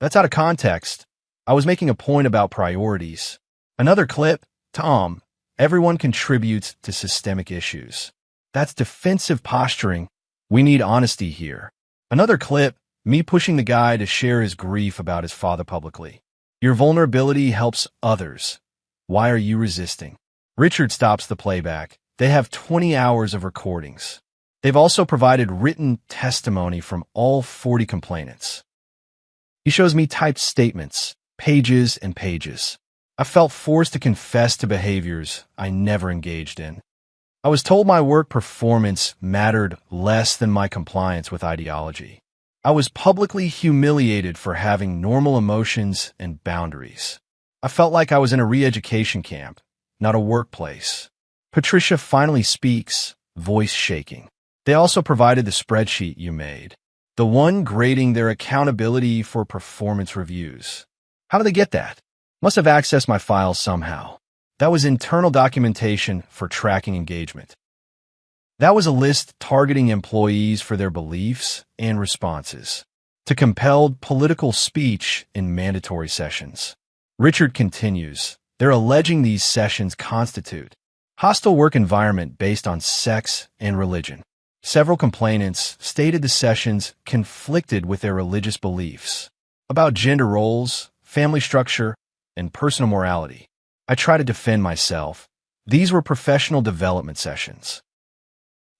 That's out of context. I was making a point about priorities. Another clip. Tom, everyone contributes to systemic issues. That's defensive posturing. We need honesty here. Another clip. Me pushing the guy to share his grief about his father publicly. Your vulnerability helps others. Why are you resisting? Richard stops the playback. They have 20 hours of recordings. They've also provided written testimony from all 40 complainants. He shows me typed statements, pages and pages. I felt forced to confess to behaviors I never engaged in. I was told my work performance mattered less than my compliance with ideology. I was publicly humiliated for having normal emotions and boundaries. I felt like I was in a re-education camp, not a workplace. Patricia finally speaks, voice shaking. They also provided the spreadsheet you made, the one grading their accountability for performance reviews. How did they get that? Must have accessed my files somehow. That was internal documentation for tracking engagement. That was a list targeting employees for their beliefs and responses to compelled political speech in mandatory sessions. Richard continues, they're alleging these sessions constitute hostile work environment based on sex and religion. Several complainants stated the sessions conflicted with their religious beliefs about gender roles, family structure, and personal morality. I try to defend myself. These were professional development sessions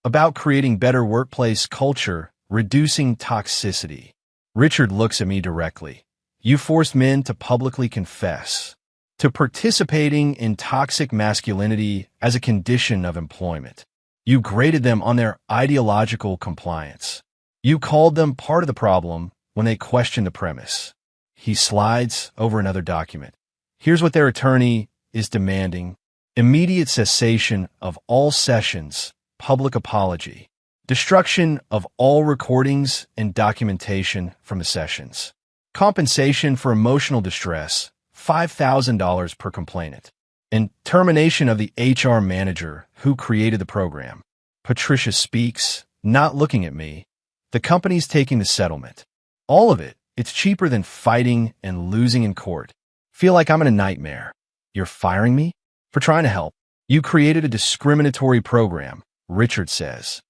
about creating better workplace culture, reducing toxicity. Richard looks at me directly. You forced men to publicly confess to participating in toxic masculinity as a condition of employment. You graded them on their ideological compliance. You called them part of the problem when they questioned the premise. He slides over another document. Here's what their attorney is demanding: immediate cessation of all sessions, public apology, destruction of all recordings and documentation from the sessions, compensation for emotional distress, $5,000 per complainant, and termination of the HR manager who created the program. Patricia speaks, not looking at me. The company's taking the settlement. All of it. It's cheaper than fighting and losing in court. Feel like I'm in a nightmare. You're firing me? For trying to help. You created a discriminatory program, Richard says.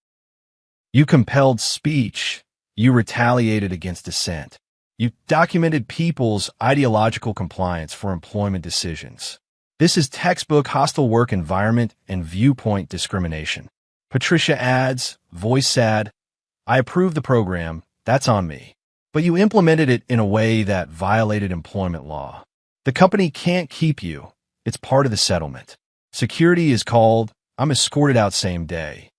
You compelled speech. You retaliated against dissent. You documented people's ideological compliance for employment decisions. This is textbook hostile work environment and viewpoint discrimination. Patricia adds, voice sad, I approve the program. That's on me. But you implemented it in a way that violated employment law. The company can't keep you. It's part of the settlement. Security is called. I'm escorted out same day.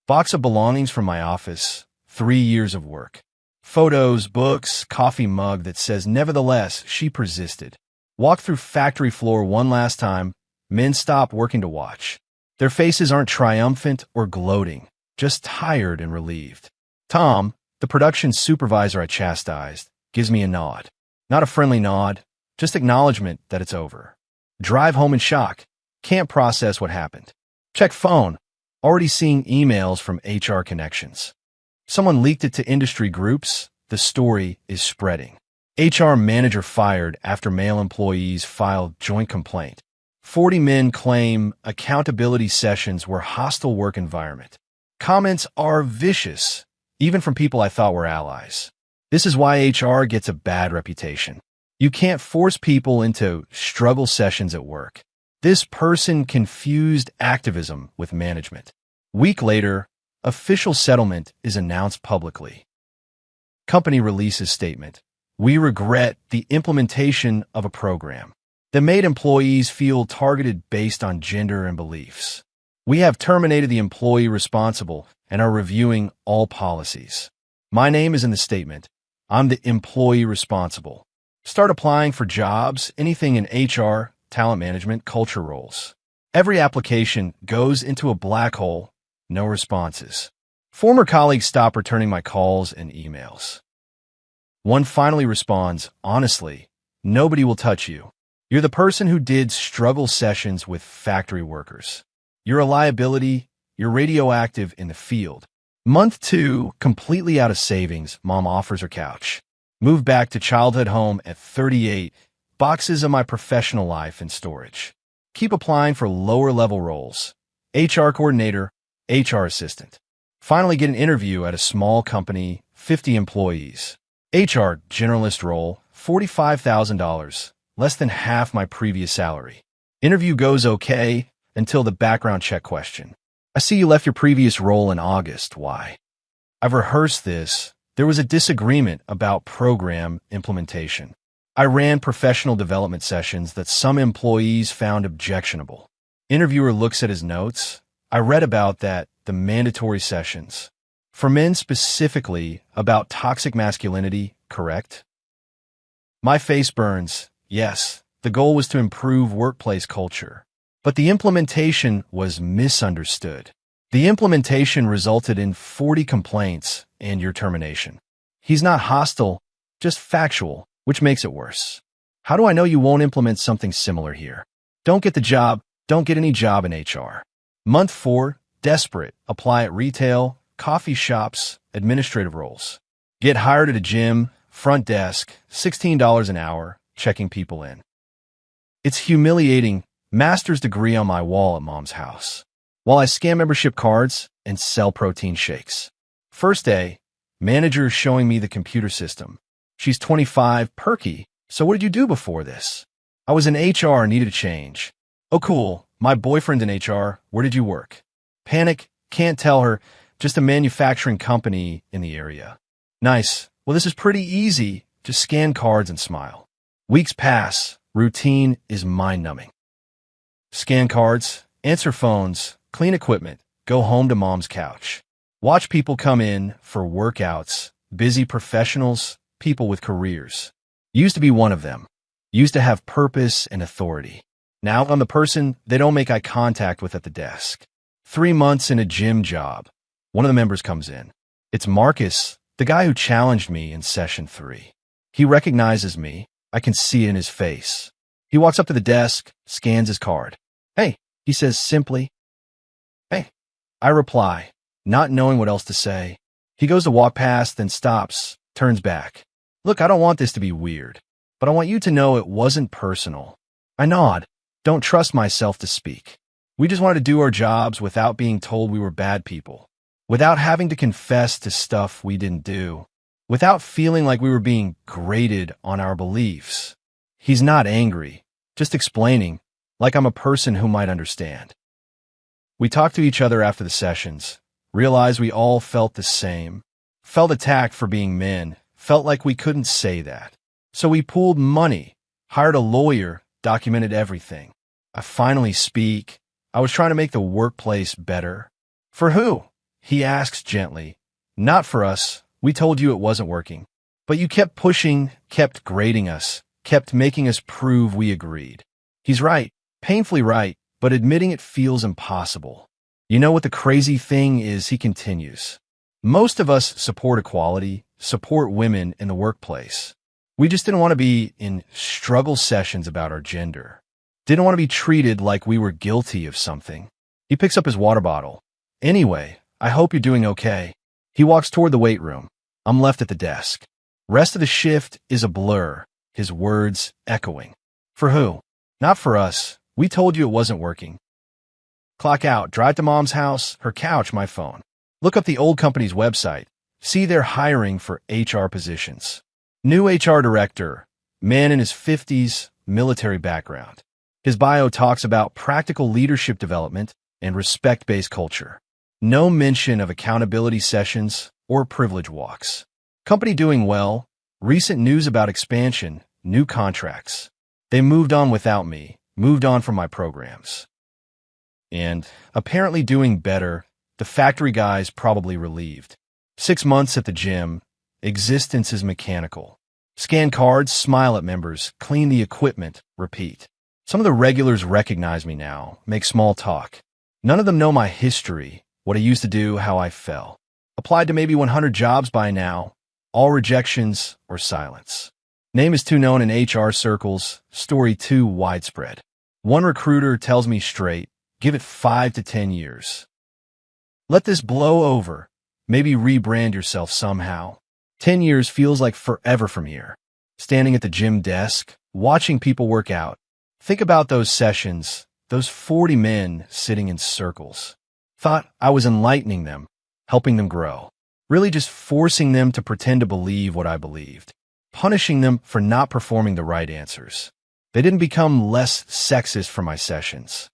Box of belongings from my office. 3 years of work. Photos, books, coffee mug that says, nevertheless, she persisted. Walk through factory floor one last time. Men stop working to watch. Their faces aren't triumphant or gloating, just tired and relieved. Tom, the production supervisor I chastised, gives me a nod. Not a friendly nod, just acknowledgement that it's over. Drive home in shock. Can't process what happened. Check phone. Already seeing emails from HR connections. Someone leaked it to industry groups. The story is spreading. HR manager fired after male employees filed joint complaint. 40 men claim accountability sessions were hostile work environment. Comments are vicious, even from people I thought were allies. This is why HR gets a bad reputation. You can't force people into struggle sessions at work. This person confused activism with management. Week later, official settlement is announced publicly. Company releases statement. We regret the implementation of a program that made employees feel targeted based on gender and beliefs. We have terminated the employee responsible and are reviewing all policies. My name is in the statement. I'm the employee responsible. Start applying for jobs, anything in HR, talent management, culture roles. Every application goes into a black hole, no responses. Former colleagues stop returning my calls and emails. One finally responds, honestly, nobody will touch you. You're the person who did struggle sessions with factory workers. You're a liability. You're radioactive in the field. Month 2, completely out of savings, mom offers her couch. Moved back to childhood home at 38, boxes of my professional life in storage. Keep applying for lower-level roles. HR coordinator, HR assistant. Finally get an interview at a small company, 50 employees. HR generalist role, $45,000, less than half my previous salary. Interview goes okay until the background check question. I see you left your previous role in August. Why? I've rehearsed this. There was a disagreement about program implementation. I ran professional development sessions that some employees found objectionable. Interviewer looks at his notes. I read about that, the mandatory sessions. For men specifically, about toxic masculinity, correct? My face burns. Yes, the goal was to improve workplace culture. But the implementation was misunderstood. The implementation resulted in 40 complaints and your termination. He's not hostile, just factual, which makes it worse. How do I know you won't implement something similar here? Don't get the job, don't get any job in HR. Month 4, desperate, apply at retail, coffee shops, administrative roles. Get hired at a gym, front desk, $16 an hour, checking people in. It's humiliating. Master's degree on my wall at mom's house, while I scan membership cards and sell protein shakes. First day, manager is showing me the computer system. She's 25, perky. So what did you do before this? I was in HR, needed a change. Oh, cool. My boyfriend in HR. Where did you work? Panic. Can't tell her. Just a manufacturing company in the area. Nice. Well, this is pretty easy. Just scan cards and smile. Weeks pass. Routine is mind-numbing. Scan cards, answer phones, clean equipment, go home to mom's couch. Watch people come in for workouts, busy professionals, people with careers. Used to be one of them. Used to have purpose and authority. Now I'm the person they don't make eye contact with at the desk. 3 months in a gym job. One of the members comes in. It's Marcus, the guy who challenged me in session 3. He recognizes me. I can see it in his face. He walks up to the desk, scans his card. Hey, he says simply. Hey, I reply, not knowing what else to say. He goes to walk past, then stops, turns back. Look, I don't want this to be weird, but I want you to know it wasn't personal. I nod, don't trust myself to speak. We just wanted to do our jobs without being told we were bad people, without having to confess to stuff we didn't do, without feeling like we were being graded on our beliefs. He's not angry, just explaining, like I'm a person who might understand. We talked to each other after the sessions, realized we all felt the same, felt attacked for being men, felt like we couldn't say that. So we pooled money, hired a lawyer, documented everything. I finally speak. I was trying to make the workplace better. For who? He asks gently. Not for us. We told you it wasn't working. But you kept pushing, kept grading us, kept making us prove we agreed. He's right. Painfully right, but admitting it feels impossible. You know what the crazy thing is, he continues. Most of us support equality, support women in the workplace. We just didn't want to be in struggle sessions about our gender. Didn't want to be treated like we were guilty of something. He picks up his water bottle. Anyway, I hope you're doing okay. He walks toward the weight room. I'm left at the desk. Rest of the shift is a blur, his words echoing. For who? Not for us. We told you it wasn't working. Clock out, drive to mom's house, her couch, my phone. Look up the old company's website. See they're hiring for HR positions. New HR director, man in his 50s, military background. His bio talks about practical leadership development and respect-based culture. No mention of accountability sessions or privilege walks. Company doing well, recent news about expansion, new contracts. They moved on without me, moved on from my programs. And apparently doing better, the factory guys probably relieved. 6 months at the gym, existence is mechanical. Scan cards, smile at members, clean the equipment, repeat. Some of the regulars recognize me now, make small talk. None of them know my history, what I used to do, how I fell. Applied to maybe 100 jobs by now, all rejections or silence. Name is too known in HR circles, story too widespread. One recruiter tells me straight, give it 5 to 10 years. Let this blow over, maybe rebrand yourself somehow. 10 years feels like forever from here. Standing at the gym desk, watching people work out. Think about those sessions, those 40 men sitting in circles. Thought I was enlightening them, helping them grow. Really just forcing them to pretend to believe what I believed. Punishing them for not performing the right answers. They didn't become less sexist from my sessions.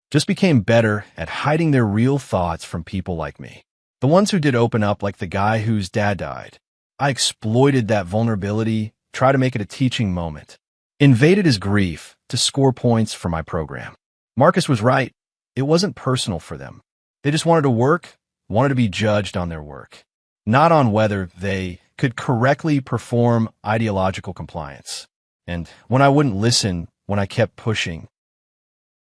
Just became better at hiding their real thoughts from people like me. The ones who did open up, like the guy whose dad died. I exploited that vulnerability, tried to make it a teaching moment. Invaded his grief to score points for my program. Marcus was right. It wasn't personal for them. They just wanted to work, wanted to be judged on their work, not on whether they could correctly perform ideological compliance. And when I wouldn't listen, when I kept pushing,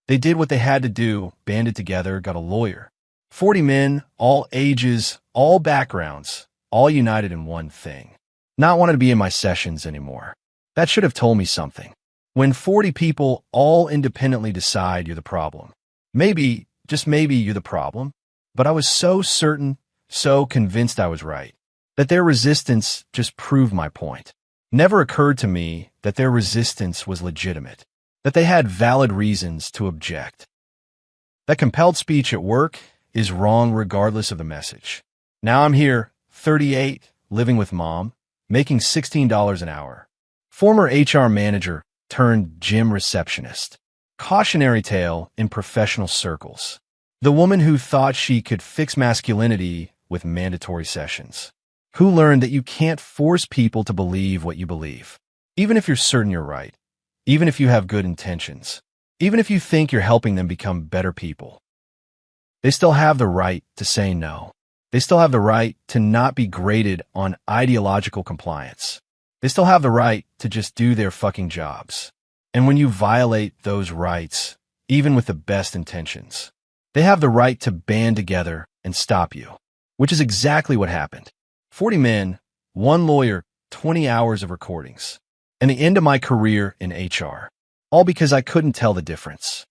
they did what they had to do, banded together, got a lawyer. 40 men, all ages, all backgrounds, all united in one thing. Not wanting to be in my sessions anymore. That should have told me something. When 40 people all independently decide you're the problem. Maybe, just maybe you're the problem. But I was so certain, so convinced I was right, that their resistance just proved my point. Never occurred to me that their resistance was legitimate, that they had valid reasons to object. That compelled speech at work is wrong regardless of the message. Now I'm here, 38, living with mom, making $16 an hour. Former HR manager turned gym receptionist. Cautionary tale in professional circles. The woman who thought she could fix masculinity with mandatory sessions. Who learned that you can't force people to believe what you believe. Even if you're certain you're right. Even if you have good intentions. Even if you think you're helping them become better people. They still have the right to say no. They still have the right to not be graded on ideological compliance. They still have the right to just do their fucking jobs. And when you violate those rights, even with the best intentions, they have the right to band together and stop you, which is exactly what happened. 40 men, one lawyer, 20 hours of recordings, and the end of my career in HR, all because I couldn't tell the difference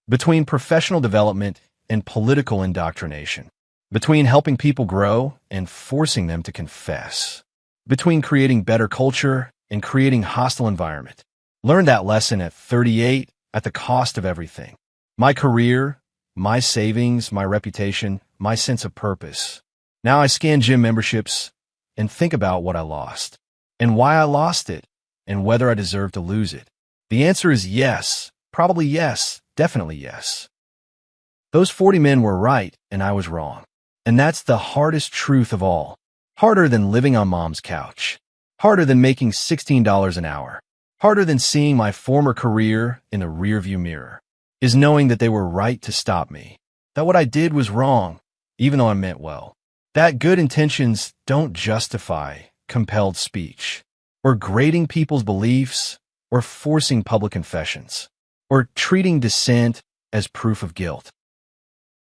between professional development and political indoctrination, between helping people grow and forcing them to confess, between creating better culture and creating hostile environment. Learned that lesson at 38 at the cost of everything. My career, my savings, my reputation, my sense of purpose. Now I scan gym memberships and think about what I lost, and why I lost it, and whether I deserve to lose it. The answer is yes, probably yes, definitely yes. Those 40 men were right, and I was wrong. And that's the hardest truth of all. Harder than living on mom's couch. Harder than making $16 an hour. Harder than seeing my former career in the rearview mirror. Is knowing that they were right to stop me. That what I did was wrong, even though I meant well. That good intentions don't justify compelled speech, or grading people's beliefs, or forcing public confessions, or treating dissent as proof of guilt.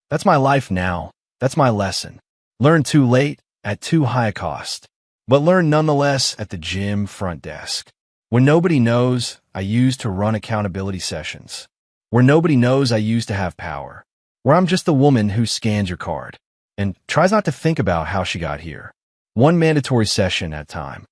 That's my life now. That's my lesson. Learned too late, at too high a cost, but learned nonetheless at the gym front desk. When nobody knows, I used to run accountability sessions. Where nobody knows, I used to have power. Where I'm just the woman who scans your card and tries not to think about how she got here. One mandatory session at a time.